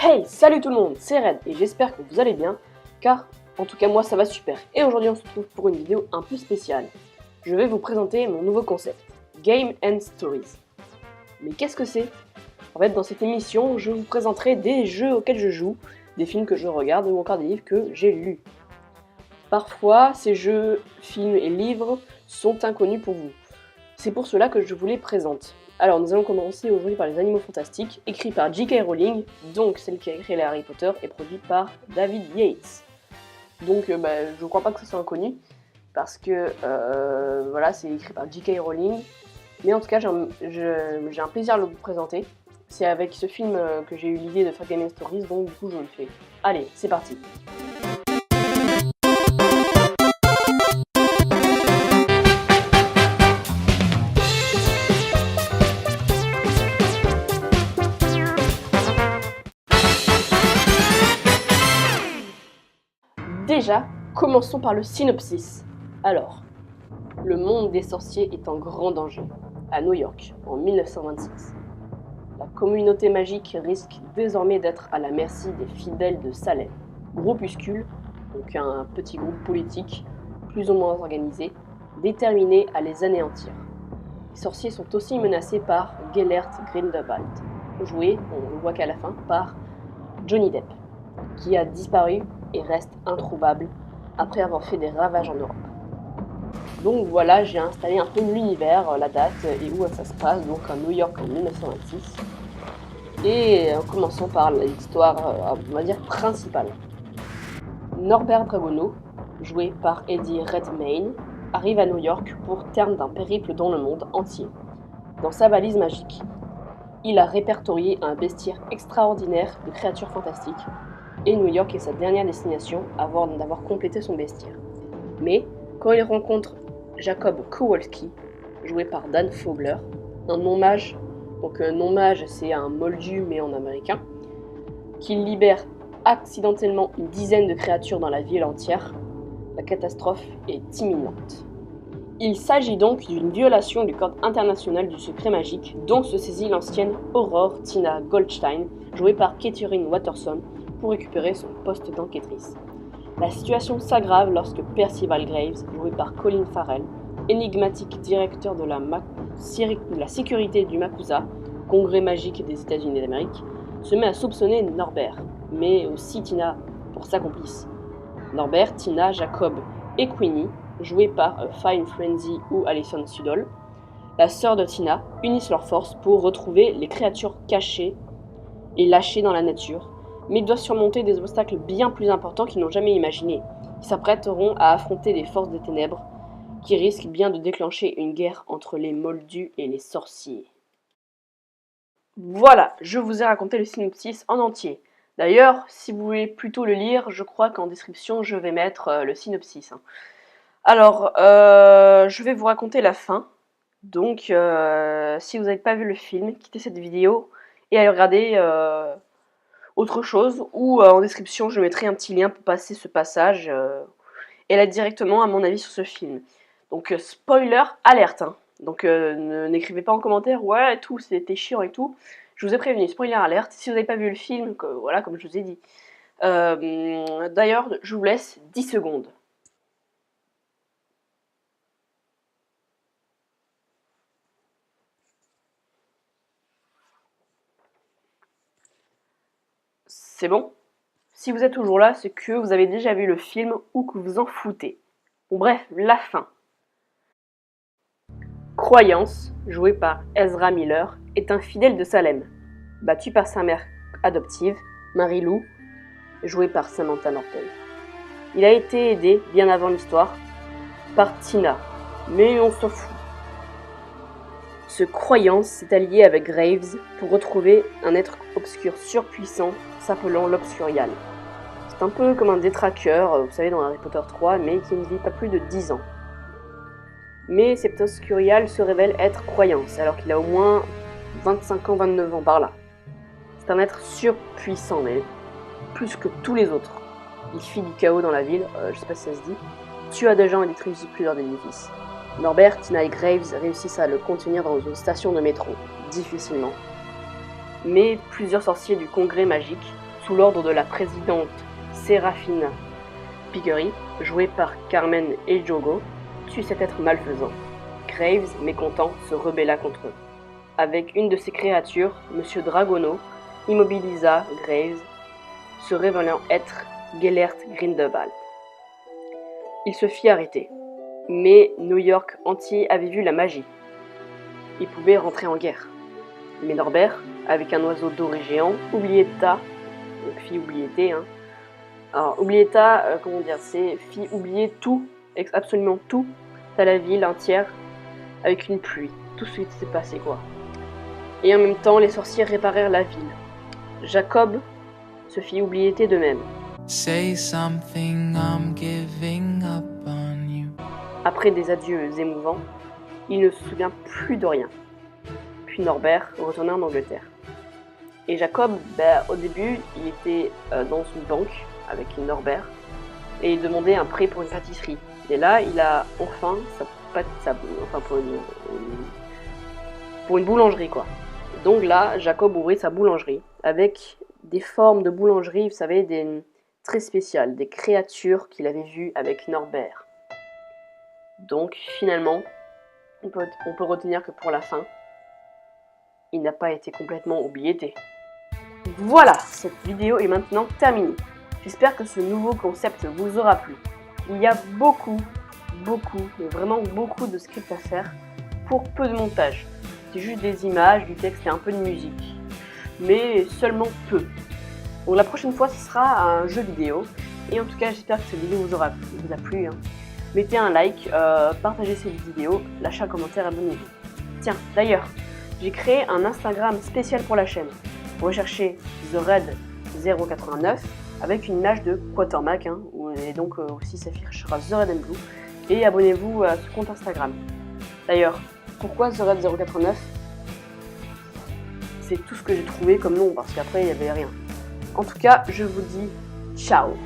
Hey, salut tout le monde, c'est Red et j'espère que vous allez bien, car en tout cas moi ça va super. Et aujourd'hui on se retrouve pour une vidéo un peu spéciale. Je vais vous présenter mon nouveau concept, Game and Stories. Mais qu'est-ce que c'est? En fait dans cette émission je vous présenterai des jeux auxquels je joue, des films que je regarde ou encore des livres que j'ai lus. Parfois ces jeux, films et livres sont inconnus pour vous. C'est pour cela que je vous les présente. Alors nous allons commencer aujourd'hui par les Animaux Fantastiques, écrit par J.K. Rowling, donc celle qui a écrit les Harry Potter, et produit par David Yates. Donc je crois pas que ce soit inconnu, parce que voilà, c'est écrit par J.K. Rowling, mais en tout cas j'ai un plaisir à le vous présenter. C'est avec ce film que j'ai eu l'idée de faire Game & Stories, donc du coup je le fais. Allez, c'est parti. Déjà, commençons par le synopsis. Alors, le monde des sorciers est en grand danger, à New York, en 1926. La communauté magique risque désormais d'être à la merci des fidèles de Salem, groupuscule, donc un petit groupe politique, plus ou moins organisé, déterminé à les anéantir. Les sorciers sont aussi menacés par Gellert Grindelwald, joué, on le voit qu'à la fin, par Johnny Depp, qui a disparu et reste introuvable après avoir fait des ravages en Europe. Donc voilà, j'ai installé un peu l'univers, la date et où ça se passe, donc à New York en 1926. Et en commençant par l'histoire, on va dire, principale. Norbert Dragono, joué par Eddie Redmayne, arrive à New York pour terme d'un périple dans le monde entier. Dans sa valise magique, il a répertorié un bestiaire extraordinaire de créatures fantastiques, et New York est sa dernière destination avant d'avoir complété son bestiaire. Mais quand il rencontre Jacob Kowalski, joué par Dan Fogler, un non-mage, donc non-mage c'est un moldu mais en américain, qui libère accidentellement une dizaine de créatures dans la ville entière, la catastrophe est imminente. Il s'agit donc d'une violation du code international du secret magique dont se saisit l'ancienne Aurore Tina Goldstein, jouée par Katherine Watterson, pour récupérer son poste d'enquêtrice. La situation s'aggrave lorsque Percival Graves, joué par Colin Farrell, énigmatique directeur de la sécurité du MACUSA, Congrès magique des États-Unis d'Amérique, se met à soupçonner Norbert, mais aussi Tina pour sa complice. Norbert, Tina, Jacob et Queenie, joués par Fine Frenzy ou Alison Sudol, la sœur de Tina, unissent leurs forces pour retrouver les créatures cachées et lâchées dans la nature, mais ils doivent surmonter des obstacles bien plus importants qu'ils n'ont jamais imaginés. Ils s'apprêteront à affronter des forces des ténèbres qui risquent bien de déclencher une guerre entre les moldus et les sorciers. Voilà, je vous ai raconté le synopsis en entier. D'ailleurs, si vous voulez plutôt le lire, je crois qu'en description je vais mettre le synopsis. Alors, je vais vous raconter la fin. Donc, si vous n'avez pas vu le film, quittez cette vidéo et allez regarder autre chose, ou en description je mettrai un petit lien pour passer ce passage et là directement à mon avis sur ce film. Donc spoiler alerte, hein. Donc n'écrivez pas en commentaire ouais tout c'était chiant et tout. Je vous ai prévenu, spoiler alerte. Si vous n'avez pas vu le film, voilà, comme je vous ai dit. D'ailleurs je vous laisse 10 secondes. C'est bon? Si vous êtes toujours là, c'est que vous avez déjà vu le film ou que vous en foutez. Bon bref, la fin. Croyance, joué par Ezra Miller, est un fidèle de Salem, battu par sa mère adoptive, Mary-Lou, jouée par Samantha Norton. Il a été aidé, bien avant l'histoire, par Tina, mais on s'en fout. Ce Croyance s'est allié avec Graves pour retrouver un être obscur surpuissant s'appelant l'Obscurial. C'est un peu comme un détraqueur, vous savez, dans Harry Potter 3, mais qui ne vit pas plus de 10 ans. Mais cet Obscurial se révèle être Croyance, alors qu'il a au moins 25 ans, 29 ans par là. C'est un être surpuissant, mais plus que tous les autres. Il fit du chaos dans la ville, je sais pas si ça se dit, tua des gens et détruisit plusieurs édifices. Norbert, Tina et Graves réussissent à le contenir dans une station de métro, difficilement. Mais plusieurs sorciers du Congrès magique sous l'ordre de la présidente Serafina Piggery, jouée par Carmen Ejogo, tue cet être malfaisant. Graves, mécontent, se rebella contre eux. Avec une de ses créatures, M. Dragono immobilisa Graves, se révélant être Gellert Grindelwald. Il se fit arrêter, mais New York entier avait vu la magie. Il pouvait rentrer en guerre. Mais Norbert, avec un oiseau doré géant, Oublietta, donc fit Oublietté, Alors, Oublietta, c'est fit oublier tout, absolument tout, à la ville entière, avec une pluie. Tout ce qui s'est passé, quoi. Et en même temps, les sorciers réparèrent la ville. Jacob se fit Oublietté de même. Say something, I'm giving up on you. Après des adieux émouvants, il ne se souvient plus de rien. Puis Norbert retourna en Angleterre. Et Jacob, au début, il était dans une banque avec Norbert et il demandait un prêt pour une pâtisserie. Et là, il a enfin pour une boulangerie, quoi. Donc là, Jacob ouvrit sa boulangerie avec des formes de boulangerie, vous savez, très spéciales, des créatures qu'il avait vues avec Norbert. Donc finalement, on peut retenir que pour la fin, il n'a pas été complètement oublié. Voilà, cette vidéo est maintenant terminée. J'espère que ce nouveau concept vous aura plu. Il y a beaucoup, mais vraiment beaucoup de scripts à faire pour peu de montage. C'est juste des images, du texte et un peu de musique. Mais seulement peu. Donc la prochaine fois, ce sera un jeu vidéo. Et en tout cas, j'espère que cette vidéo vous a plu. Mettez un like, partagez cette vidéo, lâchez un commentaire, abonnez-vous. Tiens, d'ailleurs, j'ai créé un Instagram spécial pour la chaîne. Recherchez TheRed089 avec une image de Quatermack, et donc aussi s'affichera The Red and Blue. Et abonnez-vous à ce compte Instagram. D'ailleurs, pourquoi TheRed089 ? C'est tout ce que j'ai trouvé comme nom, parce qu'après il n'y avait rien. En tout cas, je vous dis ciao.